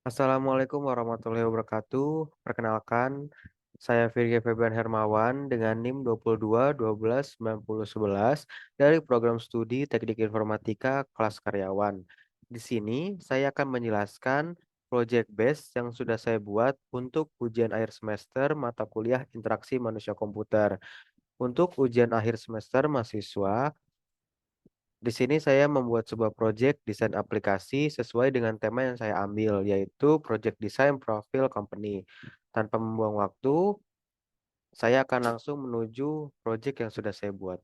Assalamualaikum warahmatullahi wabarakatuh. Perkenalkan, saya Virgi Febian Hermawan dengan NIM 22 12 90 11 dari program studi Teknik Informatika kelas karyawan. Di sini saya akan menjelaskan project base yang sudah saya buat untuk ujian akhir semester mata kuliah interaksi manusia komputer. Untuk ujian akhir semester mahasiswa, di sini saya membuat sebuah project desain aplikasi sesuai dengan tema yang saya ambil, yaitu project design profile company. Tanpa membuang waktu, saya akan langsung menuju project yang sudah saya buat.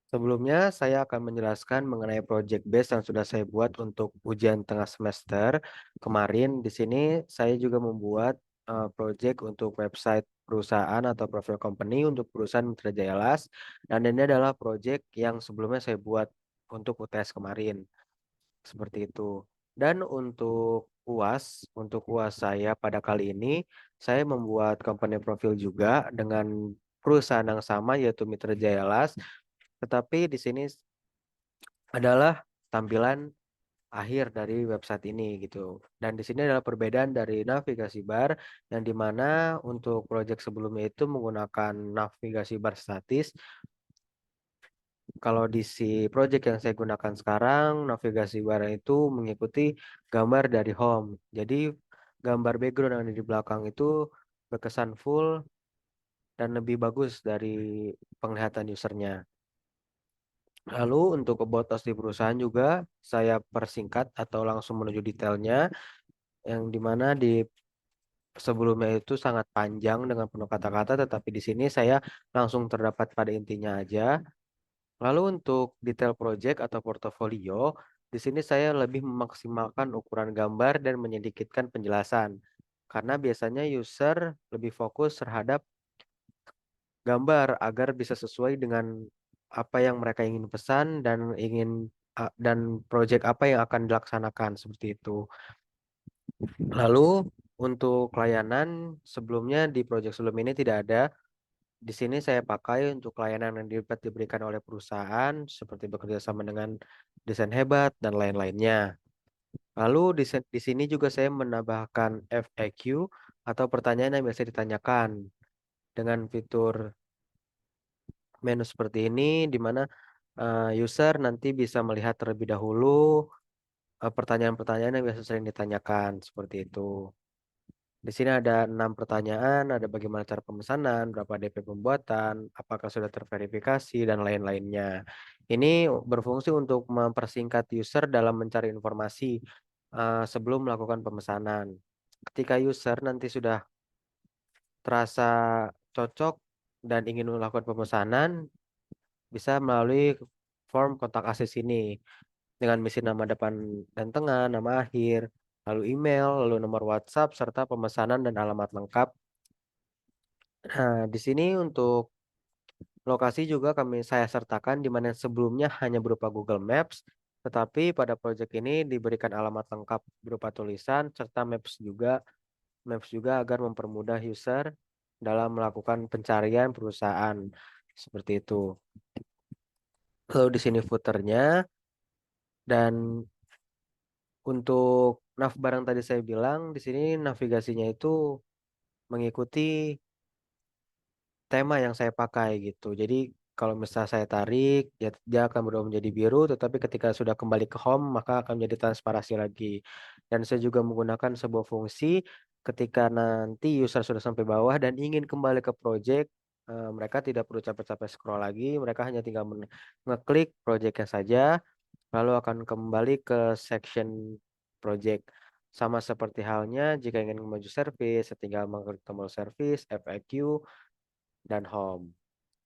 Sebelumnya, saya akan menjelaskan mengenai project base yang sudah saya buat untuk ujian tengah semester. Kemarin di sini saya juga membuat project untuk website perusahaan atau profil company untuk perusahaan Mitra Jaya Las. Dan ini adalah project yang sebelumnya saya buat untuk UTS kemarin. Seperti itu. Dan untuk UAS saya pada kali ini, saya membuat company profil juga dengan perusahaan yang sama yaitu Mitra Jaya Las. Tetapi di sini adalah tampilan akhir dari website ini gitu. Dan di sini adalah perbedaan dari navigasi bar yang dimana untuk project sebelumnya itu menggunakan navigasi bar statis. Kalau di si project yang saya gunakan sekarang, navigasi bar itu mengikuti gambar dari home. Jadi gambar background yang ada di belakang itu berkesan full dan lebih bagus dari penglihatan usernya. Lalu untuk about us di perusahaan juga saya persingkat atau langsung menuju detailnya yang dimana di sebelumnya itu sangat panjang dengan penuh kata-kata, tetapi di sini saya langsung terdapat pada intinya aja. Lalu untuk detail project atau portofolio, di sini saya lebih memaksimalkan ukuran gambar dan menyedikitkan penjelasan. Karena biasanya user lebih fokus terhadap gambar agar bisa sesuai dengan apa yang mereka ingin pesan dan project apa yang akan dilaksanakan seperti itu. Lalu untuk layanan sebelumnya di project sebelum ini tidak ada. Di sini saya pakai untuk layanan yang dapat diberikan oleh perusahaan seperti bekerja sama dengan desain hebat dan lain-lainnya. Lalu di sini juga saya menambahkan FAQ atau pertanyaan yang biasa ditanyakan dengan fitur menu seperti ini di mana user nanti bisa melihat terlebih dahulu pertanyaan-pertanyaan yang biasa sering ditanyakan seperti itu. Di sini ada 6 pertanyaan, ada bagaimana cara pemesanan, berapa DP pembuatan, apakah sudah terverifikasi, dan lain-lainnya. Ini berfungsi untuk mempersingkat user dalam mencari informasi sebelum melakukan pemesanan. Ketika user nanti sudah terasa cocok dan ingin melakukan pemesanan, bisa melalui form kontak asis ini dengan misi nama depan dan tengah, nama akhir, lalu email, lalu nomor WhatsApp, serta pemesanan dan alamat lengkap. Nah, di sini untuk lokasi juga saya sertakan di mana sebelumnya hanya berupa Google Maps, tetapi pada proyek ini diberikan alamat lengkap berupa tulisan serta Maps juga agar mempermudah user dalam melakukan pencarian perusahaan seperti itu. Lalu di sini footernya dan untuk navbar yang tadi saya bilang di sini navigasinya itu mengikuti tema yang saya pakai gitu. Jadi kalau misalnya saya tarik, ya dia akan berubah menjadi biru, tetapi ketika sudah kembali ke home, maka akan menjadi transparasi lagi. Dan saya juga menggunakan sebuah fungsi ketika nanti user sudah sampai bawah dan ingin kembali ke project, mereka tidak perlu capek-capek scroll lagi, mereka hanya tinggal ngeklik projectnya saja, lalu akan kembali ke section project. Sama seperti halnya jika ingin maju service, tinggal mengklik tombol service, FAQ, dan home.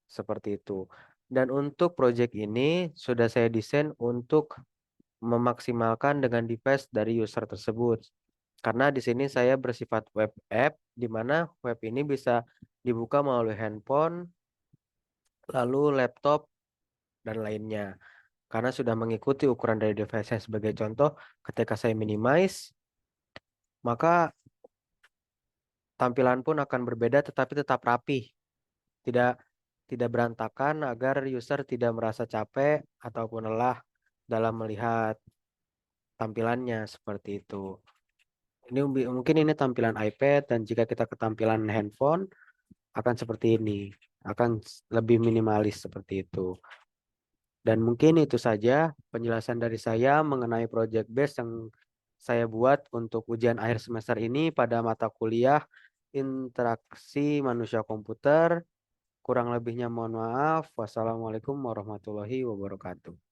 Seperti itu. Dan untuk project ini sudah saya desain untuk memaksimalkan dengan device dari user tersebut. Karena di sini saya bersifat web app, di mana web ini bisa dibuka melalui handphone, lalu laptop, dan lainnya. Karena sudah mengikuti ukuran dari device-nya sebagai contoh, ketika saya minimize, maka tampilan pun akan berbeda tetapi tetap rapi. Tidak tidak berantakan agar user tidak merasa capek ataupun lelah dalam melihat. tampilannya seperti itu. Ini mungkin ini tampilan iPad dan jika kita ke tampilan handphone akan seperti ini, akan lebih minimalis seperti itu. Dan mungkin itu saja penjelasan dari saya mengenai project base yang saya buat untuk ujian akhir semester ini pada mata kuliah interaksi manusia komputer. Kurang lebihnya mohon maaf. Wassalamualaikum warahmatullahi wabarakatuh.